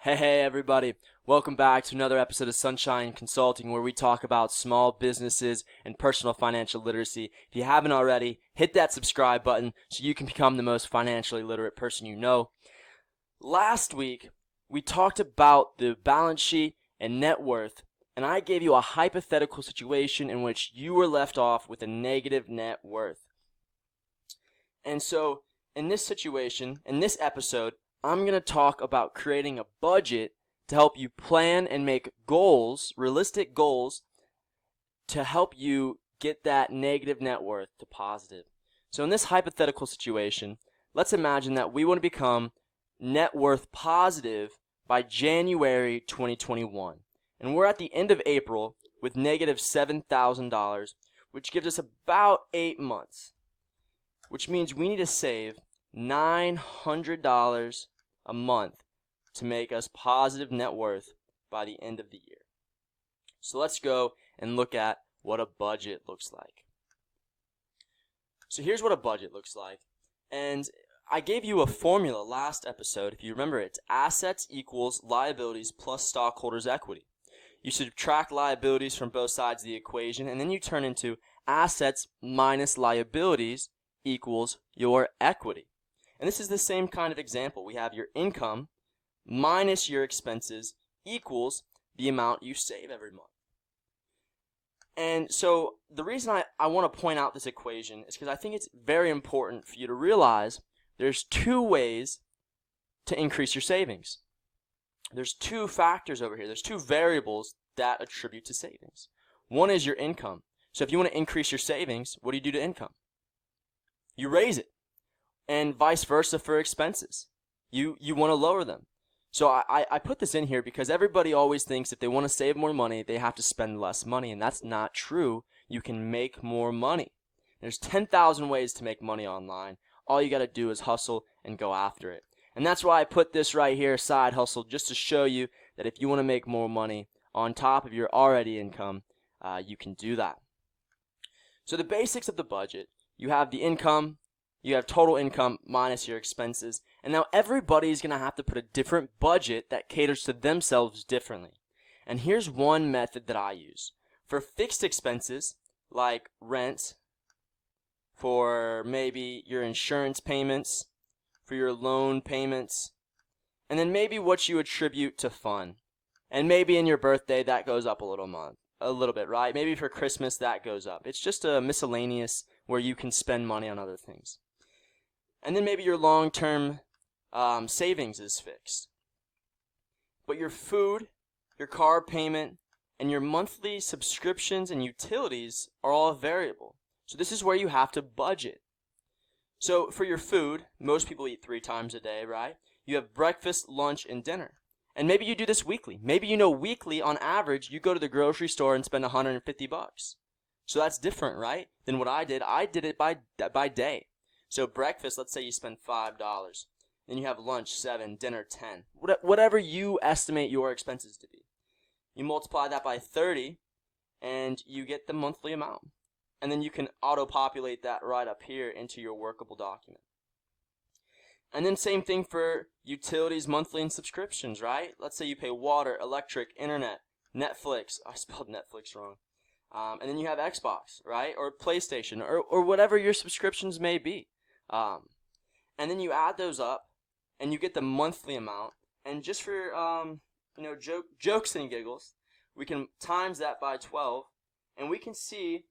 Hey everybody, welcome back to another episode of Sunshine Consulting where we talk about small businesses and personal financial literacy. If you haven't already, hit that subscribe button so you can become the most financially literate person you know. Last week, we talked about the balance sheet and net worth, and I gave you a hypothetical situation in which you were left off with a negative net worth. And so, in this situation, in this episode, I'm going to talk about creating a budget to help you plan and make goals, realistic goals, to help you get that negative net worth to positive. So in this hypothetical situation, let's imagine that we want to become net worth positive by January 2021. And we're at the end of April with negative $7,000, which gives us about 8 months, which means we need to save $900 a month to make us positive net worth by the end of the year. So let's go and look at what a budget looks like. So here's what a budget looks like. And I gave you a formula last episode. If you remember, it's assets equals liabilities plus stockholders' equity. You subtract liabilities from both sides of the equation, and then you turn into assets minus liabilities equals your equity. And this is the same kind of example. We have your income minus your expenses equals the amount you save every month. And so the reason I want to point out this equation is because I think it's very important for you to realize there's two ways to increase your savings. There's two factors over here. There's two variables that attribute to savings. One is your income. So if you want to increase your savings, what do you do to income? You raise it. And vice versa for expenses. You want to lower them. So I put this in here because everybody always thinks if they want to save more money, they have to spend less money, and that's not true. You can make more money. There's 10,000 ways to make money online. All you got to do is hustle and go after it. And that's why I put this right here, side hustle, just to show you that if you want to make more money on top of your already income, you can do that. So the basics of the budget, you have the income, you have total income minus your expenses. And now everybody's going to have to put a different budget that caters to themselves differently. And here's one method that I use. For fixed expenses, like rent, for maybe your insurance payments, for your loan payments, and then maybe what you attribute to fun. And maybe in your birthday, that goes up a little bit, right? Maybe for Christmas, that goes up. It's just a miscellaneous where you can spend money on other things. And then maybe your long-term savings is fixed. But your food, your car payment, and your monthly subscriptions and utilities are all variable. So this is where you have to budget. So for your food, most people eat 3 times a day, right? You have breakfast, lunch, and dinner. And maybe you do this weekly. Maybe you know weekly, on average, you go to the grocery store and spend $150. So that's different, right, than what I did. I did it by day. So breakfast, let's say you spend $5. Then you have lunch, $7, dinner, $10. Whatever you estimate your expenses to be. You multiply that by 30, and you get the monthly amount. And then you can auto-populate that right up here into your workable document. And then same thing for utilities, monthly, and subscriptions, right? Let's say you pay water, electric, internet, Netflix. I spelled Netflix wrong. And then you have Xbox, right? Or PlayStation, or whatever your subscriptions may be. And then you add those up, and you get the monthly amount. And just for jokes and giggles, we can times that by 12, and we can see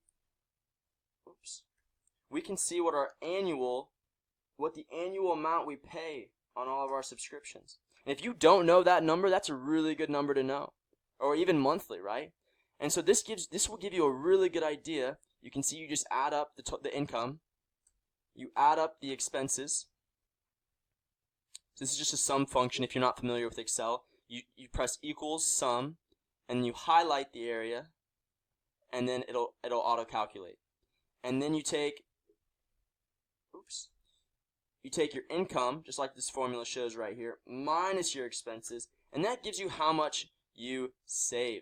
what the annual amount we pay on all of our subscriptions. And if you don't know that number, that's a really good number to know, or even monthly, right? And so this will give you a really good idea. You can see you just add up the income, you add up the expenses. So this is just a sum function. If you're not familiar with Excel, you press equals sum, and you highlight the area, and then it'll auto calculate. And then you take your income, just like this formula shows right here, minus your expenses, and that gives you how much you save.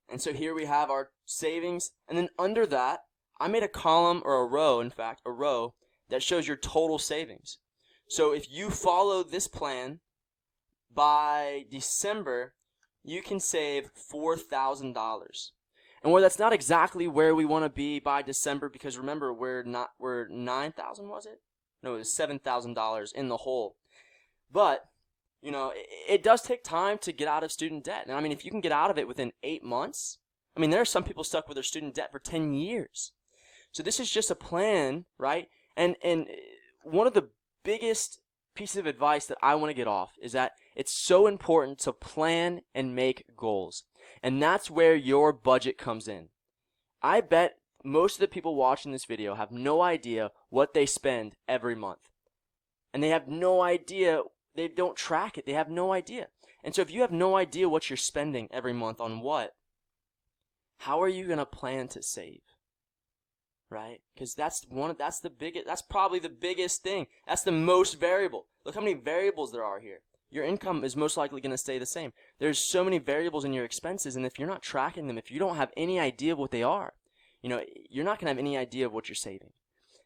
And so here we have our savings, and then under that, I made a column, or a row, in fact, a row that shows your total savings. So if you follow this plan, by December, you can save $4,000. And where that's not exactly where we want to be by December, because remember, we're 9,000, was it? No, it was $7,000 in the hole. But, you know, it does take time to get out of student debt. And I mean, if you can get out of it within 8 months, I mean, there are some people stuck with their student debt for 10 years. So this is just a plan, right? And one of the biggest pieces of advice that I want to get off is that it's so important to plan and make goals. And that's where your budget comes in. I bet most of the people watching this video have no idea what they spend every month. And they have no idea, they don't track it, they have no idea. And so if you have no idea what you're spending every month on what, how are you going to plan to save? Right? Because that's probably the biggest thing. That's the most variable. Look how many variables there are here. Your income is most likely going to stay the same. There's so many variables in your expenses, and if you're not tracking them, if you don't have any idea of what they are, you know, you're not going to have any idea of what you're saving.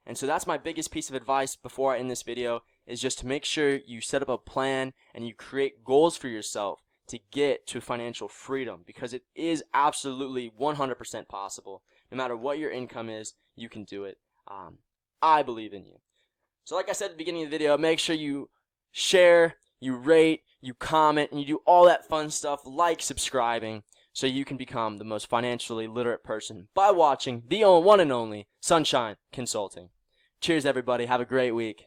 And so that's my biggest piece of advice before I end this video, is just to make sure you set up a plan and you create goals for yourself to get to financial freedom, because it is absolutely 100% possible. No matter what your income is, you can do it. I believe in you. So like I said at the beginning of the video, make sure you share, you rate, you comment, and you do all that fun stuff like subscribing, so you can become the most financially literate person by watching the one and only Sunshine Consulting. Cheers, everybody. Have a great week.